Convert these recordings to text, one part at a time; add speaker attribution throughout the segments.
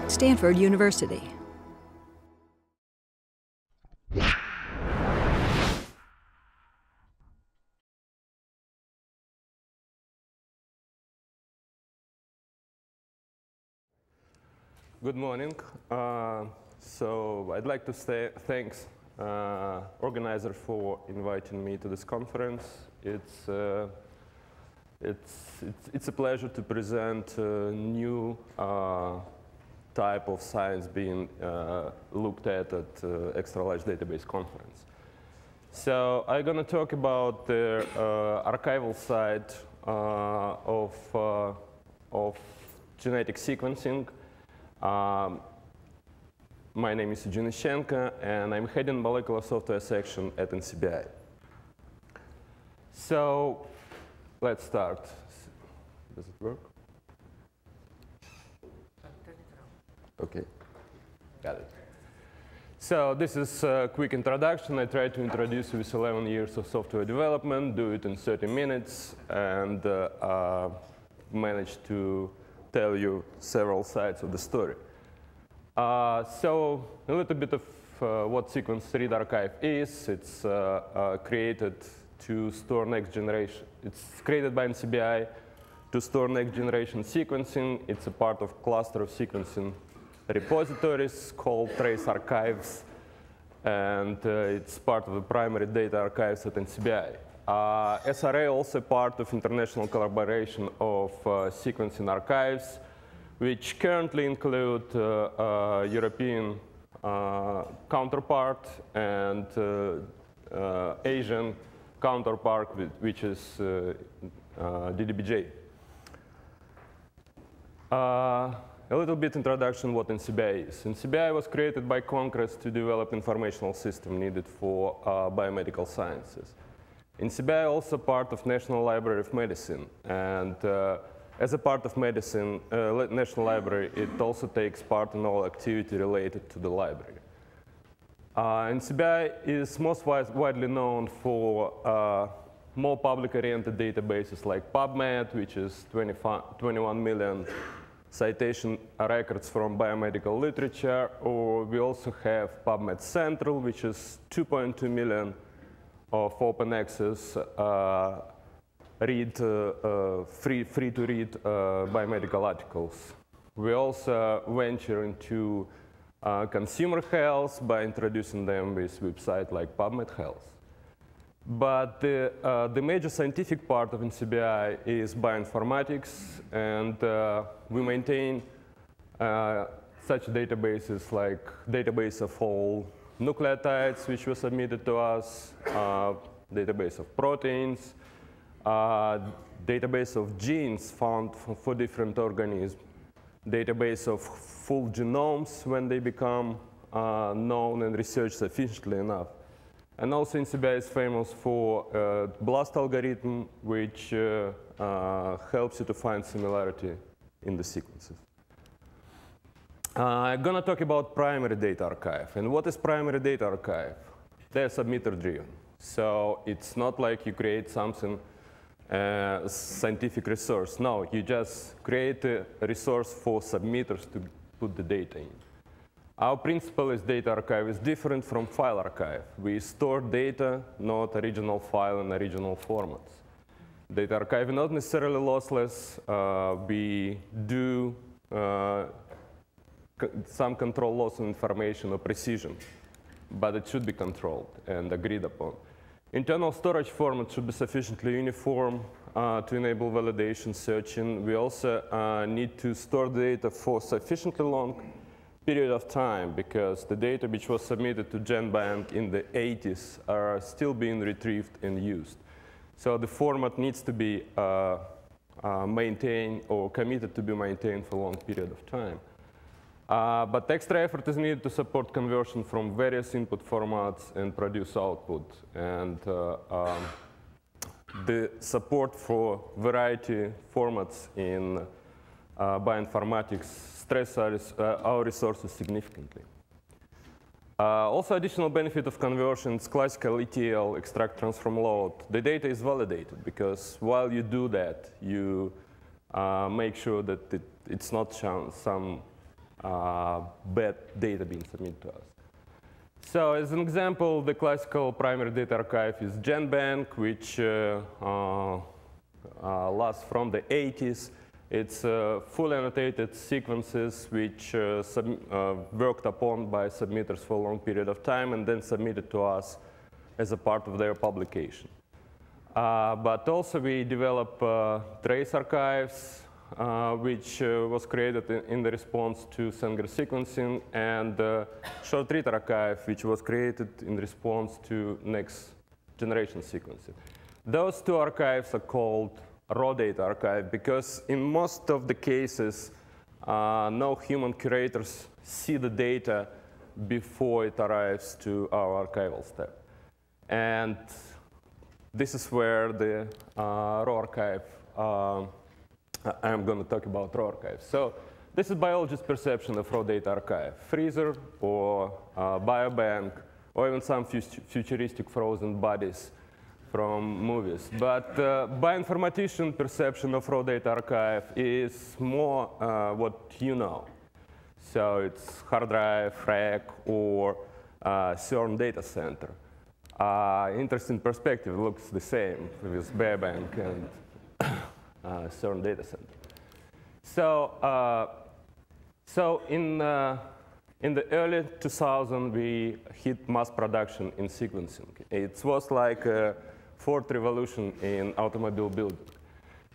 Speaker 1: Stanford University.
Speaker 2: Good morning. So I'd like to say thanks organizer for inviting me to this conference. It's a pleasure to present a new type of science being looked at extra large database conference. So I'm going to talk about the archival side of genetic sequencing. My name is Eugene, and I'm heading molecular software section at NCBI. So let's start. Does it work? OK. Got it. So this is a quick introduction. I try to introduce you with 11 years of software development, do it in 30 minutes, and manage to tell you several sides of the story. So a little bit of what sequence read archive is. It's created to store next generation. It's created by NCBI to store next generation sequencing. It's a part of cluster of sequencing repositories called trace archives. And it's part of the primary data archives at NCBI. SRA also part of international collaboration of sequencing archives, which currently include European counterpart and Asian counterpart, which is DDBJ. A little bit introduction what NCBI is. NCBI was created by Congress to develop informational system needed for biomedical sciences. NCBI also part of National Library of Medicine, and as a part of medicine, National Library, it also takes part in all activity related to the library. NCBI is most widely known for more public-oriented databases like PubMed, which is 21 million citation records from biomedical literature, or we also have PubMed Central, which is 2.2 million of open access free to read biomedical articles. We also venture into consumer health by introducing them with websites like PubMed Health. But the major scientific part of NCBI is bioinformatics, and we maintain such databases like database of all nucleotides, which were submitted to us, database of proteins, database of genes found for different organisms, database of full genomes when they become known and researched sufficiently enough. And also NCBI is famous for BLAST algorithm, which helps you to find similarity in the sequences. I'm going to talk about primary data archive. And what is primary data archive? They're submitter-driven. So it's not like you create something, scientific resource. No, you just create a resource for submitters to put the data in. Our principle is data archive is different from file archive. We store data, not original file in original formats. Data archive is not necessarily lossless. We do some control loss of information or precision, but it should be controlled and agreed upon. Internal storage format should be sufficiently uniform to enable validation searching. We also need to store data for sufficiently long period of time, because the data which was submitted to GenBank in the 80s are still being retrieved and used. So the format needs to be maintained or committed to be maintained for a long period of time. But extra effort is needed to support conversion from various input formats and produce output. And the support for variety formats in bioinformatics stresses our resources significantly. Also, additional benefit of conversion is classical ETL, extract, transform, load. The data is validated, because while you do that, you make sure that it's not some bad data being submitted to us. So as an example, the classical primary data archive is GenBank, which lasts from the 80s. It's fully annotated sequences which worked upon by submitters for a long period of time and then submitted to us as a part of their publication. But also we develop trace archives, which was created in the response to Sanger sequencing, and short read archive, which was created in response to next generation sequencing. Those two archives are called raw data archive because in most of the cases, no human curators see the data before it arrives to our archival step. And this is where the raw archive, I'm going to talk about raw archives. So this is biologist's perception of raw data archive, freezer or biobank, or even some futuristic frozen bodies from movies. But bioinformatician perception of raw data archive is more what you know. So it's hard drive, rack, or CERN data center. Interesting perspective, looks the same with biobank and CERN data center. So in the early 2000s, we hit mass production in sequencing. It was like a fourth revolution in automobile building.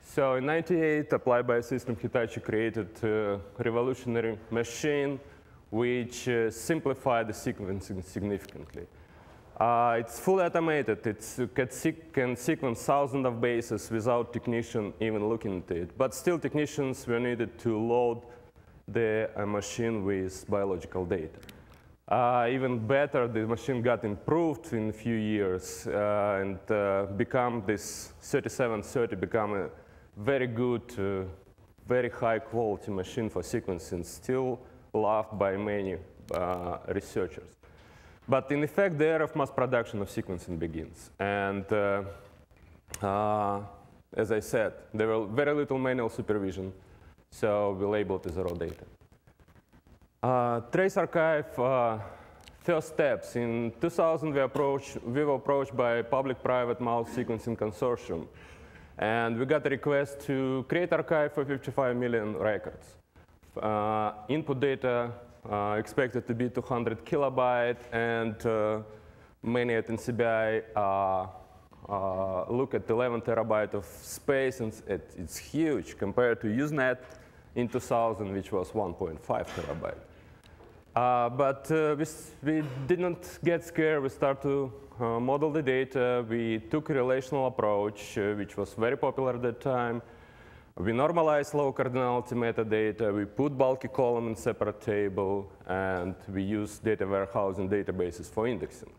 Speaker 2: So in '98, Applied Biosystems Hitachi created a revolutionary machine which simplified the sequencing significantly. It's fully automated. It can sequence thousands of bases without technician even looking at it. But still, technicians were needed to load the machine with biological data. Even better, the machine got improved in a few years and become this 3730 become a very good, very high quality machine for sequencing, still loved by many researchers. But in effect, the era of mass production of sequencing begins. And as I said, there were very little manual supervision, so we labeled as raw data. Trace archive, first steps. In 2000, we were approached by a public-private mouse sequencing consortium. And we got a request to create archive for 55 million records. Input data expected to be 200 kilobyte, and many at NCBI look at 11 terabyte of space, and it's huge compared to Usenet in 2000, which was 1.5 terabyte. But we didn't get scared. We started to model the data. We took a relational approach, which was very popular at that time. We normalized low cardinality metadata. We put bulky column in separate table, and we used data warehousing databases for indexing.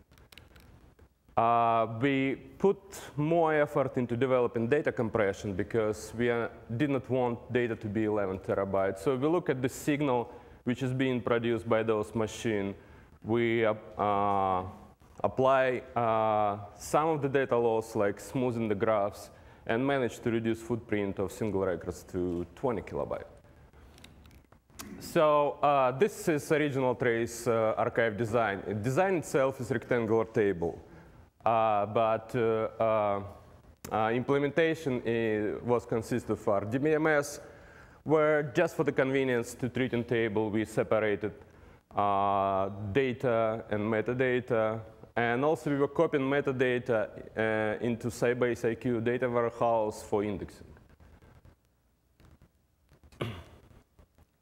Speaker 2: We put more effort into developing data compression because we didn't want data to be 11 terabytes. So we look at the signal which is being produced by those machines. We apply some of the data loss, like smoothing the graphs, and managed to reduce footprint of single records to 20 kilobytes. So this is original trace archive design. The design itself is rectangular table, but implementation was consist of our DBMS, where just for the convenience to treat in table, we separated data and metadata. And also, we were copying metadata into Sybase IQ data warehouse for indexing.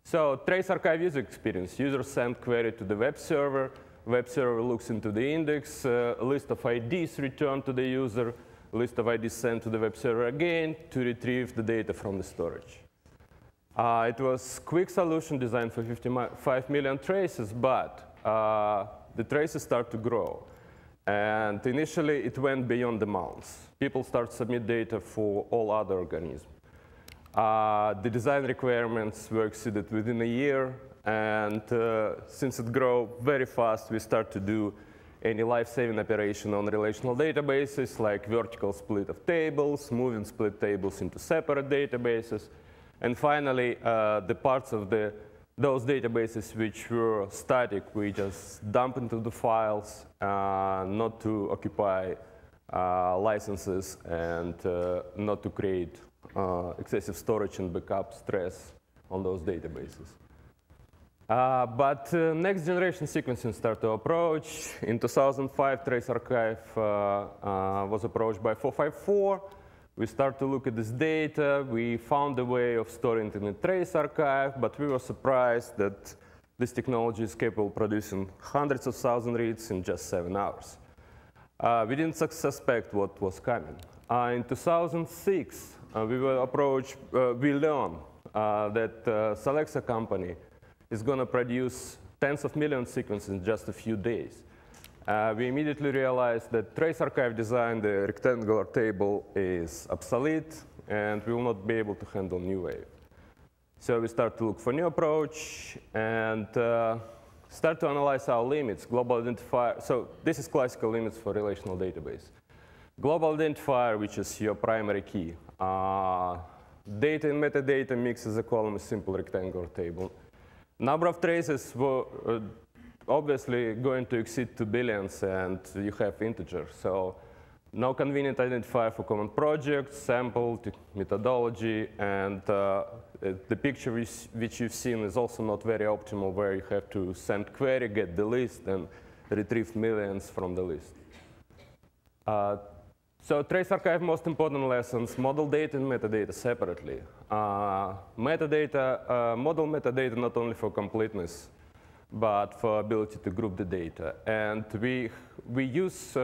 Speaker 2: So trace archive user experience. Users send query to the web server. Web server looks into the index. A list of IDs returned to the user. A list of IDs sent to the web server again to retrieve the data from the storage. It was a quick solution designed for 55 million traces, but the traces start to grow. And initially, it went beyond the mouse. People start to submit data for all other organisms. The design requirements were exceeded within a year. And since it grew very fast, we start to do any life-saving operation on relational databases, like vertical split of tables, moving split tables into separate databases. And finally, the parts of the those databases which were static, we just dump into the files, not to occupy licenses and not to create excessive storage and backup stress on those databases. But next generation sequencing started to approach. In 2005, Trace Archive was approached by 454. We started to look at this data. We found a way of storing it in a Trace Archive, but we were surprised that this technology is capable of producing hundreds of thousand reads in just 7 hours. We didn't suspect what was coming. In 2006, we were approached, we learned that Solexa company is going to produce tens of millions of sequences in just a few days. We immediately realized that Trace Archive design, the rectangular table, is obsolete, and we will not be able to handle new wave. So we start to look for new approach and start to analyze our limits. Global identifier, so this is classical limits for relational database. Global identifier, which is your primary key. Data and metadata mix as a column, a simple rectangular table. Number of traces were obviously going to exceed 2 billion, and you have integers. So no convenient identifier for common projects, sample, methodology, and the picture which you've seen is also not very optimal, where you have to send query, get the list, and retrieve millions from the list. So Trace Archive most important lessons, model data and metadata separately. Metadata, model metadata not only for completeness, but for ability to group the data. And we use,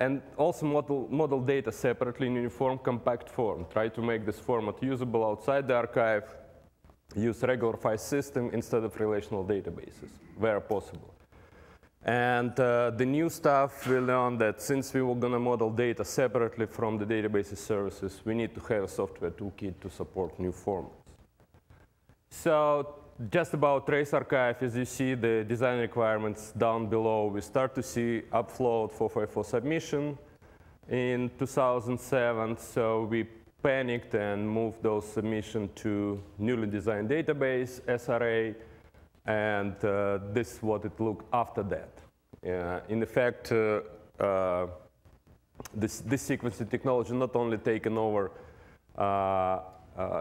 Speaker 2: and also model data separately in uniform compact form. Try to make this format usable outside the archive. Use regular file system instead of relational databases, where possible. And the new stuff, we learned that since we were going to model data separately from the databases services, we need to have a software toolkit to support new formats. So just about Trace Archive, as you see the design requirements down below, we start to see upflow 454 submission in 2007. So we panicked and moved those submissions to newly designed database, SRA, and this is what it looked after that. In effect, this sequencing technology not only taken over,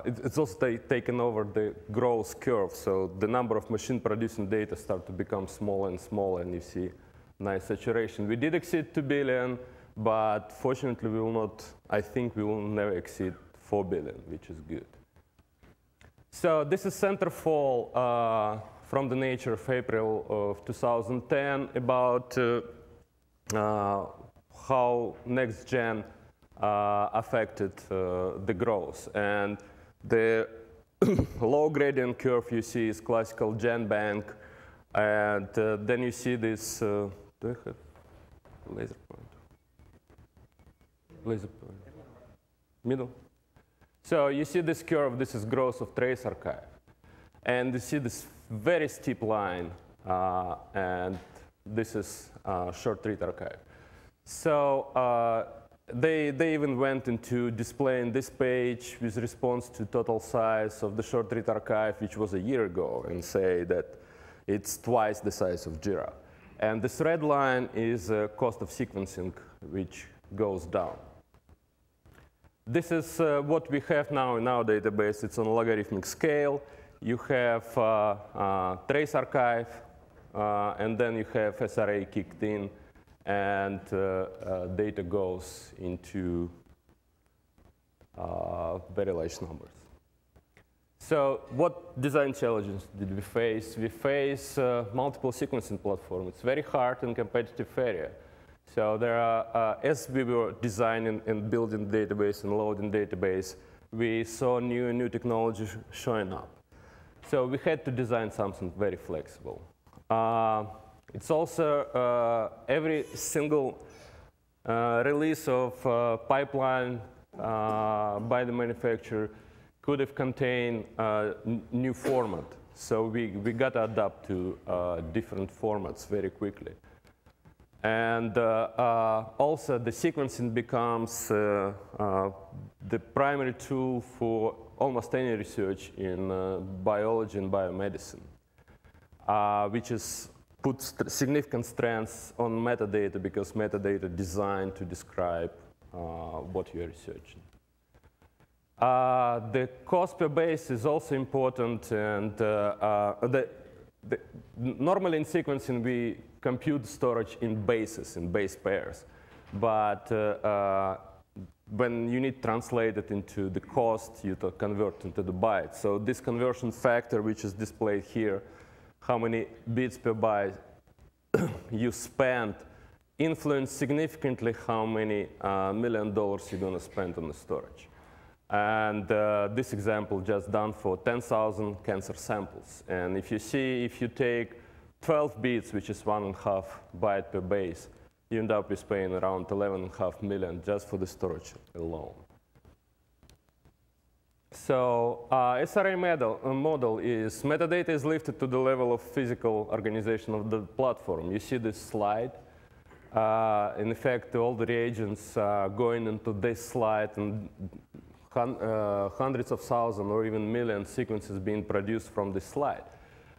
Speaker 2: it's also taken over the growth curve. So the number of machine producing data start to become smaller and smaller, and you see nice saturation. We did exceed 2 billion, but fortunately we will not, I think we will never exceed 4 billion, which is good. So this is Centerfall from the Nature of April of 2010 about how next gen affected the growth. And the low gradient curve you see is classical GenBank. And then you see this, do I have laser point? Laser point. Middle. So you see this curve, this is growth of Trace Archive. And you see this very steep line, and this is short read archive. So they even went into displaying this page with response to total size of the short read archive, which was a year ago, and say that it's twice the size of Jira. And this red line is cost of sequencing, which goes down. This is what we have now in our database. It's on a logarithmic scale. You have Trace Archive, and then you have SRA kicked in, and data goes into very large numbers. So what design challenges did we face? We face multiple sequencing platforms. It's very hard and competitive area. So there are, as we were designing and building the database and loading database, we saw new technology showing up. So we had to design something very flexible. It's also every single release of pipeline by the manufacturer could have contained new format. So we got to adapt to different formats very quickly. And also the sequencing becomes the primary tool for almost any research in biology and biomedicine, which is puts significant strengths on metadata because metadata designed to describe what you are researching. The cost per base is also important, and normally in sequencing we compute storage in bases, in base pairs, but when you need to translate it into the cost, you convert into the bytes. So this conversion factor, which is displayed here, how many bits per byte you spend, influence significantly how many $1 million you're going to spend on the storage. And this example just done for 10,000 cancer samples. And if you see, if you take 12 bits, which is 1.5 byte per base, you end up with paying around 11.5 million just for the storage alone. So SRA model is metadata is lifted to the level of physical organization of the platform. You see this slide. In effect, all the reagents are going into this slide, and hundreds of thousands or even millions sequences being produced from this slide.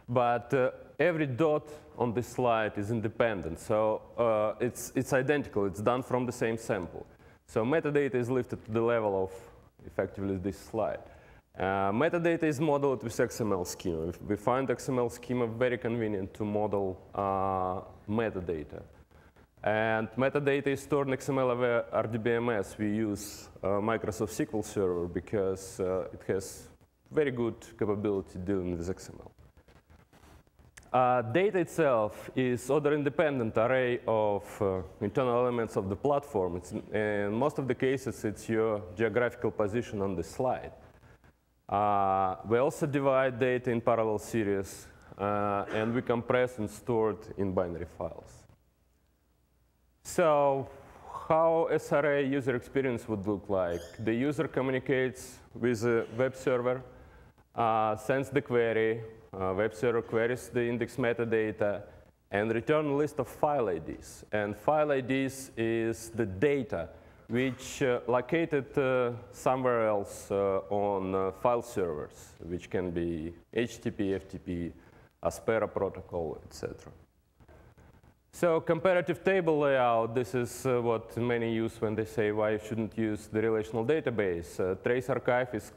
Speaker 2: But every dot on this slide is independent, so it's identical. It's done from the same sample. So metadata is lifted to the level of effectively this slide. Metadata is modeled with XML schema. We find XML schema very convenient to model metadata. And metadata is stored in XML over RDBMS. We use Microsoft SQL Server because it has very good capability dealing with XML. Data itself is order-independent array of internal elements of the platform. In most of the cases, it's your geographical position on the slide. We also divide data in parallel series, and we compress and store it in binary files. So how SRA user experience would look like? The user communicates with a web server, sends the query, web server queries the index metadata, and return a list of file IDs. And file IDs is the data which located somewhere else on file servers, which can be HTTP, FTP, Aspera protocol, etc. So comparative table layout, this is what many use when they say why you shouldn't use the relational database. Trace archive is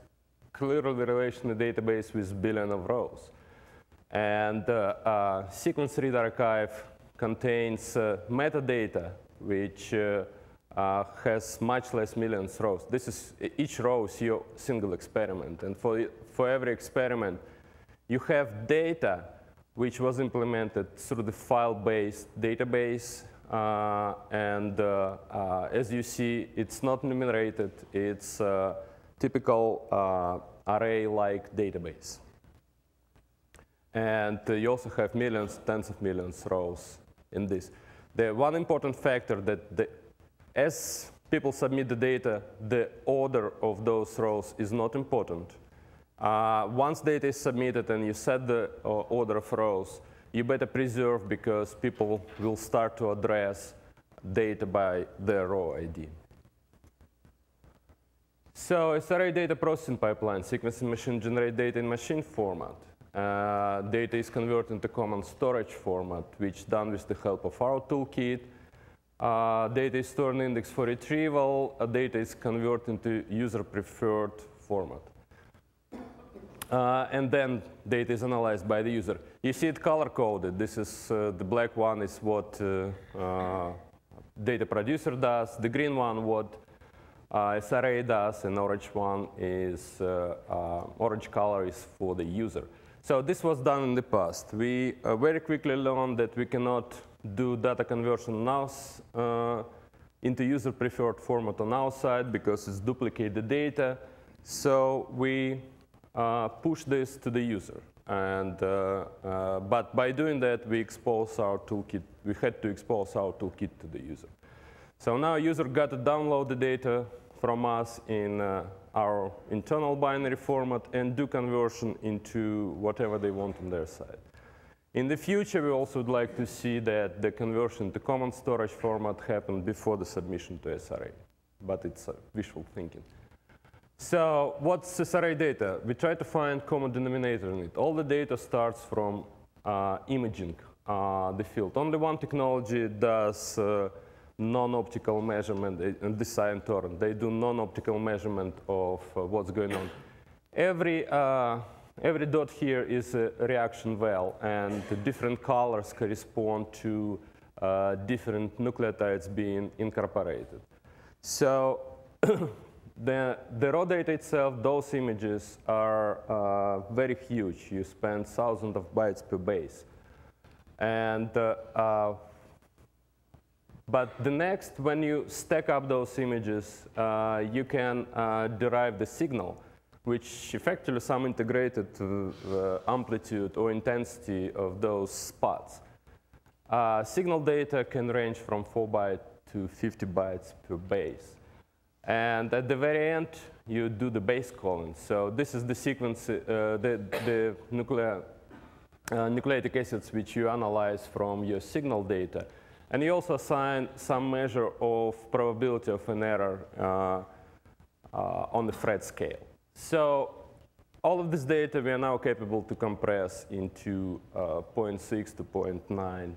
Speaker 2: clearly the relational database with billion of rows. And sequence read archive contains metadata, which has much less millions rows. This is, each row is your single experiment. And for every experiment, you have data which was implemented through the file-based database. As you see, it's not enumerated. It's a typical array-like database. And you also have millions, tens of millions rows in this. The one important factor that as people submit the data, the order of those rows is not important. Once data is submitted and you set the order of rows, you better preserve because people will start to address data by their row ID. So SRA data processing pipeline, sequencing machine generate data in machine format. Data is converted into common storage format, which done with the help of our toolkit. Data is stored in index for retrieval. Data is converted into user-preferred format. And then data is analyzed by the user. You see it color-coded. This is the black one is what data producer does. The green one what SRA does, and orange one is orange color is for the user. So this was done in the past. We very quickly learned that we cannot do data conversion now into user-preferred format on our side because it's duplicate the data. So we push this to the user. And, but by doing that, we expose our toolkit. We had to expose our toolkit to the user. So now user got to download the data from us in our internal binary format and do conversion into whatever they want on their side. In the future, we also would like to see that the conversion to common storage format happened before the submission to SRA, but it's wishful thinking. So what's SRA data? We try to find common denominator in it. All the data starts from imaging the field. Only one technology does non-optical measurement, and design torrent. They do non-optical measurement of what's going on. Every dot here is a reaction well, and the different colors correspond to different nucleotides being incorporated. So the raw data itself, those images are very huge. You spend thousands of bytes per base. And but the next, when you stack up those images, you can derive the signal, which effectively some integrated amplitude or intensity of those spots. Signal data can range from 4 bytes to 50 bytes per base. And at the very end, you do the base calling. So this is the sequence, the nucleic acids which you analyze from your signal data. And you also assign some measure of probability of an error on the Phred scale. So all of this data we are now capable to compress into 0.6 to 0.9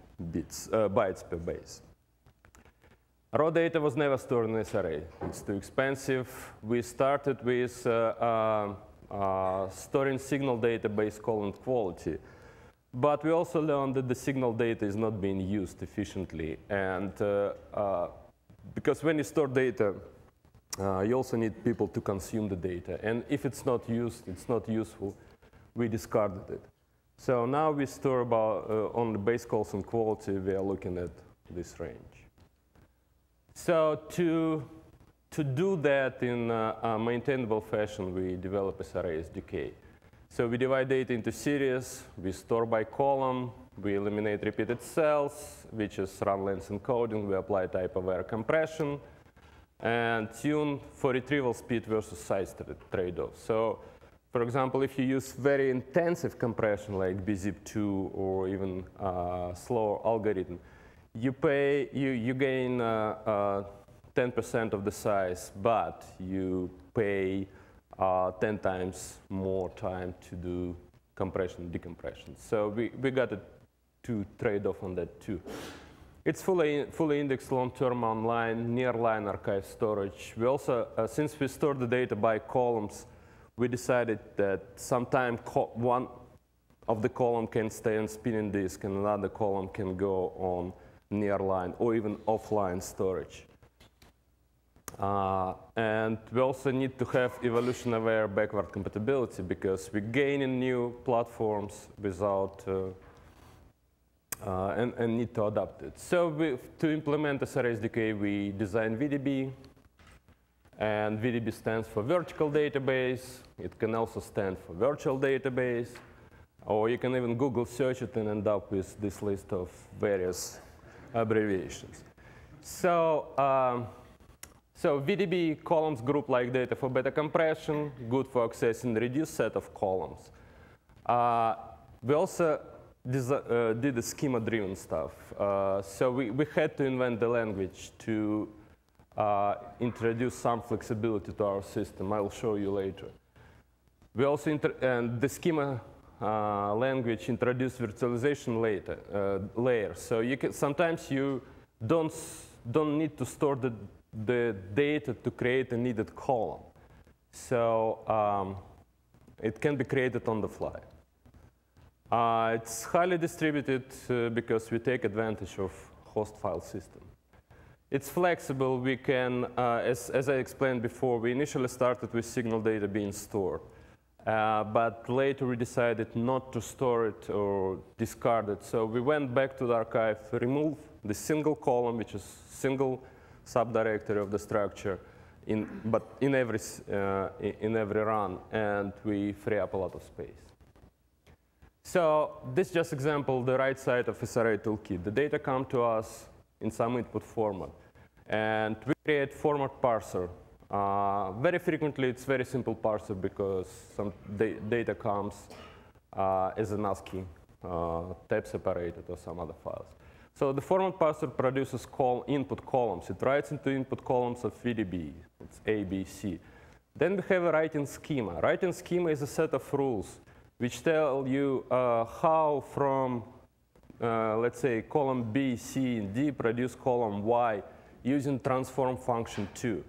Speaker 2: bytes per base. Raw data was never stored in SRA. It's too expensive. We started with storing signal data based column quality. But we also learned that the signal data is not being used efficiently. And because when you store data, you also need people to consume the data. And if it's not used, it's not useful, we discarded it. So now we store about on the base calls and quality, we are looking at this range. So to do that in a maintainable fashion, we develop SRA SDK. So we divide data into series, we store by column, we eliminate repeated cells, which is run length encoding, we apply type-aware compression, and tune for retrieval speed versus size trade-off. So, for example, if you use very intensive compression like bzip2 or even slower algorithm, you gain 10% of the size, but you pay 10 times more time to do compression and decompression. So we got a trade-off on that too. It's fully indexed long-term online, near-line archive storage. We also, since we store the data by columns, we decided that sometime one of the column can stay on spinning disk and another column can go on near-line or even offline storage. And we also need to have evolution-aware backward compatibility because we gain in new platforms without and need to adapt it. So to implement SRA SDK, we design VDB, and VDB stands for vertical database. It can also stand for virtual database, or you can even Google search it and end up with this list of various abbreviations. So VDB columns group like data for beta compression, good for accessing the reduced set of columns. We also did the schema-driven stuff. So we had to invent the language to introduce some flexibility to our system. I will show you later. We also, and the schema language introduced virtualization layer. So you can, sometimes you don't need to store the data to create a needed column. So it can be created on the fly. It's highly distributed because we take advantage of host file system. It's flexible. We can, as I explained before, we initially started with signal data being stored. But later we decided not to store it or discard it. So we went back to the archive, remove the single column, which is single subdirectory of the structure, but in every run, and we free up a lot of space. So this is just example, the right side of SRA Toolkit. The data come to us in some input format, and we create format parser. Very frequently, it's very simple parser because some data comes as an ASCII type separated or some other files. So the format parser produces input columns. It writes into input columns of VDB. It's A, B, C. Then we have a writing schema. Writing schema is a set of rules which tell you how from, let's say, column B, C, and D produce column Y using transform function 2.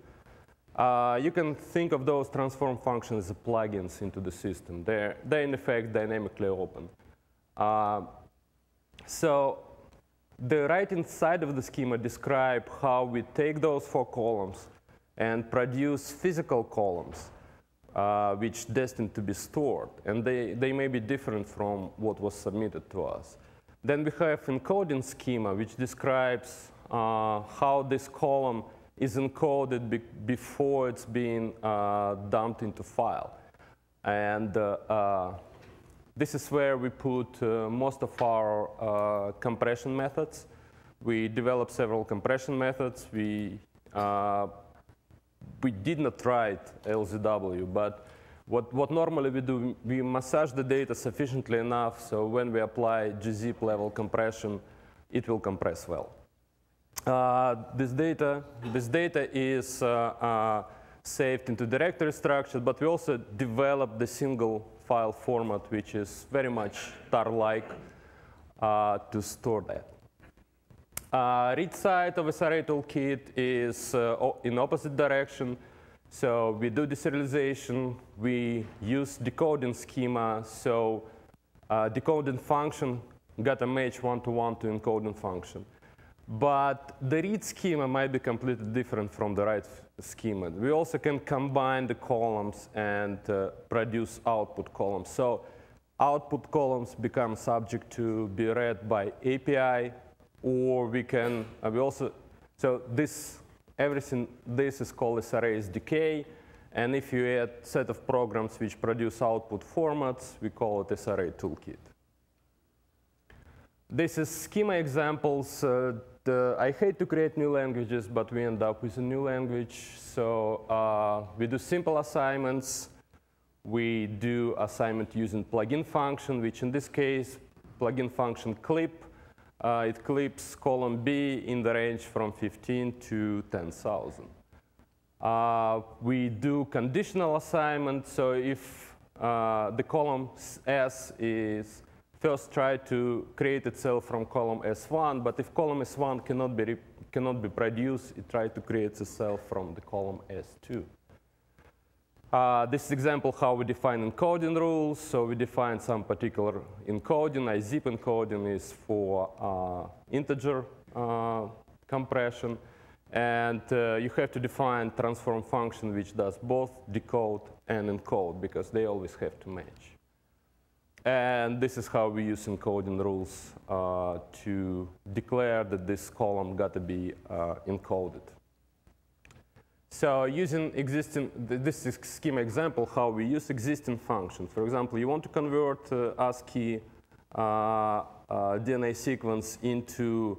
Speaker 2: You can think of those transform functions as plugins into the system. They're in effect dynamically open. So the right-hand side of the schema describe how we take those 4 columns and produce physical columns, which destined to be stored. And they may be different from what was submitted to us. Then we have encoding schema, which describes how this column is encoded before it's being dumped into file. And this is where we put most of our compression methods. We developed several compression methods. We did not write LZW, but what normally we do, we massage the data sufficiently enough so when we apply gzip level compression, it will compress well. This data is saved into directory structure, but we also developed the single file format, which is very much tar-like to store that. Read side of SRA Toolkit is in opposite direction. So we do deserialization. We use decoding schema. So decoding function got a match one-to-one to encoding function. But the read schema might be completely different from the write schema. We also can combine the columns and produce output columns. So output columns become subject to be read by API, or we can, so this is called SRA SDK. And if you add a set of programs which produce output formats, we call it SRA Toolkit. This is schema examples. I hate to create new languages, but we end up with a new language. So we do simple assignments. We do assignment using plugin function, which in this case, plugin function clip. It clips column B in the range from 15 to 10,000. We do conditional assignment. So if the column S is first try to create itself from column S1, but if column S1 cannot be produced, it tries to create itself from the column S2. This is example how we define encoding rules. So we define some particular encoding. IZIP encoding is for integer compression. And you have to define transform function which does both decode and encode, because they always have to match. And this is how we use encoding rules to declare that this column got to be encoded. So using existing, this is schema example how we use existing functions. For example, you want to convert ASCII DNA sequence into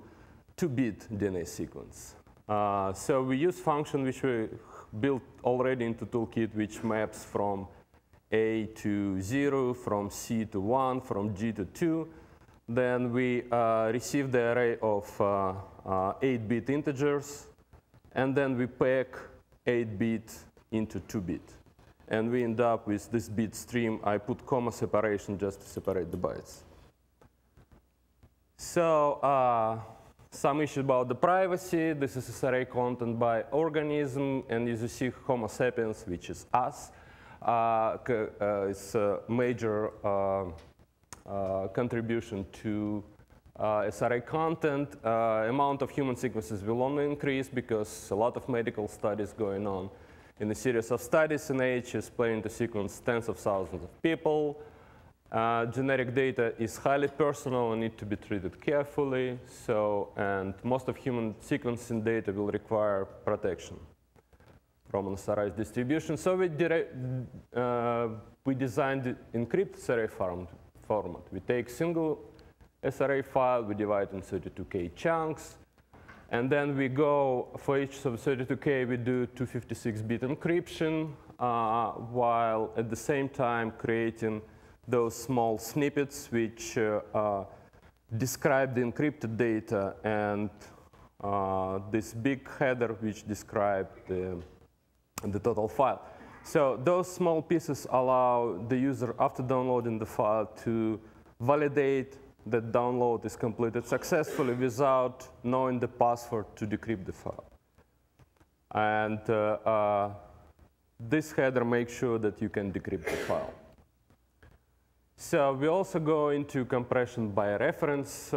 Speaker 2: 2-bit DNA sequence. So we use function which we built already into Toolkit, which maps from A to 0, from C to 1, from G to 2. Then we receive the array of 8-bit integers, and then we pack 8-bit into 2-bit. And we end up with this bit stream. I put comma separation just to separate the bytes. So some issue about the privacy. This is SRA content by organism. And as you see, Homo sapiens, which is us, is a major contribution to SRA content. Amount of human sequences will only increase because a lot of medical studies going on. In a series of studies, NIH is planning to sequence tens of thousands of people. Generic data is highly personal and need to be treated carefully. So, and most of human sequencing data will require protection from unauthorized distribution. So we designed the encrypted SRA format. We take single SRA file, we divide in 32K chunks, and then we go, for each sub 32K, we do 256-bit encryption, while at the same time creating those small snippets which describe the encrypted data, and this big header which describes the total file. So those small pieces allow the user, after downloading the file, to validate that download is completed successfully without knowing the password to decrypt the file. And this header makes sure that you can decrypt the file. So we also go into compression by reference.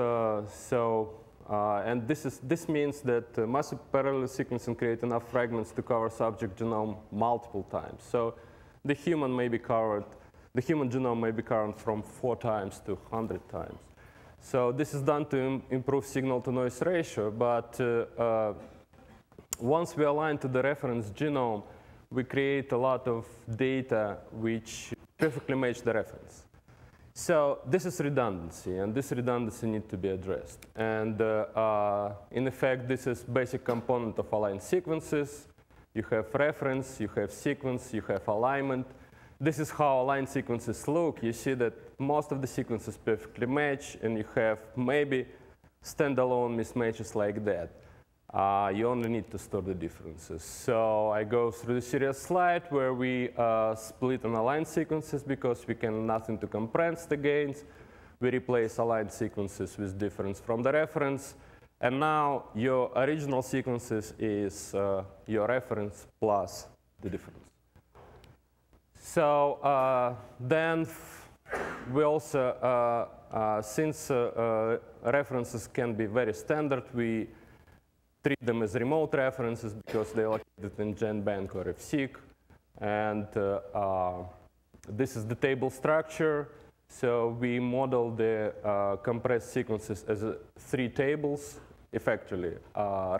Speaker 2: And this means that massive parallel sequencing creates enough fragments to cover subject genome multiple times. So the human genome may be covered from 4 times to 100 times. So this is done to improve signal-to-noise ratio. But once we align to the reference genome, we create a lot of data which perfectly match the reference. So this is redundancy, and this redundancy needs to be addressed. And in effect, this is basic component of aligned sequences. You have reference, you have sequence, you have alignment. This is how aligned sequences look. You see that most of the sequences perfectly match, and you have maybe standalone mismatches like that. You only need to store the differences. So I go through the serious slide where we split on aligned sequences because we can nothing to compress the gains. We replace aligned sequences with difference from the reference. And now your original sequences is your reference plus the difference. So then we also, since references can be very standard, we treat them as remote references because they're located in GenBank or FSeq. And this is the table structure. So we model the compressed sequences as 3 tables, effectively,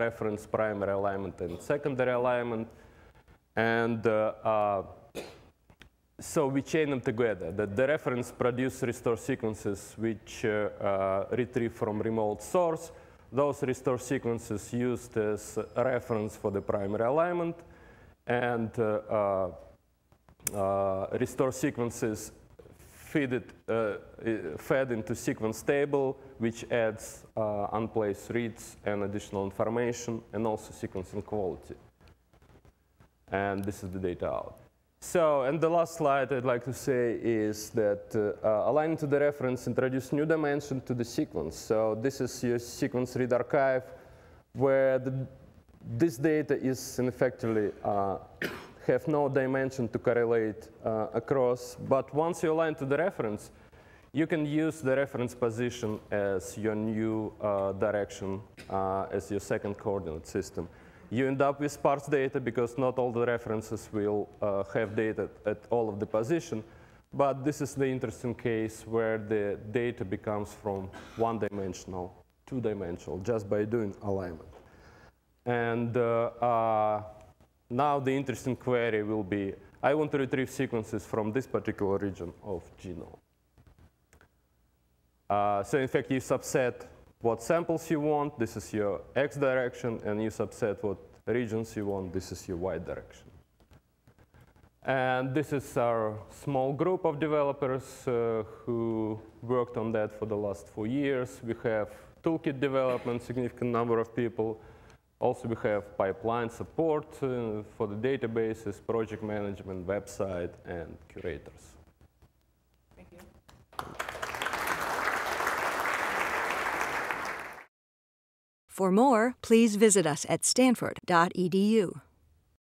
Speaker 2: reference, primary alignment, and secondary alignment. And so we chain them together. The reference produce restore sequences which retrieve from remote source. Those restore sequences used as a reference for the primary alignment, and restore sequences fed into sequence table, which adds unplaced reads and additional information, and also sequencing quality. And this is the data out. So, and the last slide I'd like to say is that aligning to the reference introduce new dimension to the sequence. So this is your sequence read archive, where this data is effectively have no dimension to correlate across. But once you align to the reference, you can use the reference position as your new direction, as your second coordinate system. You end up with sparse data because not all the references will have data at all of the position. But this is the interesting case where the data becomes from one-dimensional, two-dimensional, just by doing alignment. And now the interesting query will be, I want to retrieve sequences from this particular region of genome. So in fact, you subset what samples you want. This is your X direction, and you subset what regions you want. This is your Y direction. And this is our small group of developers who worked on that for the last 4 years. We have Toolkit development, significant number of people. Also, we have pipeline support for the databases, project management, website, and curators.
Speaker 1: Thank you.
Speaker 3: For more, please visit us at stanford.edu.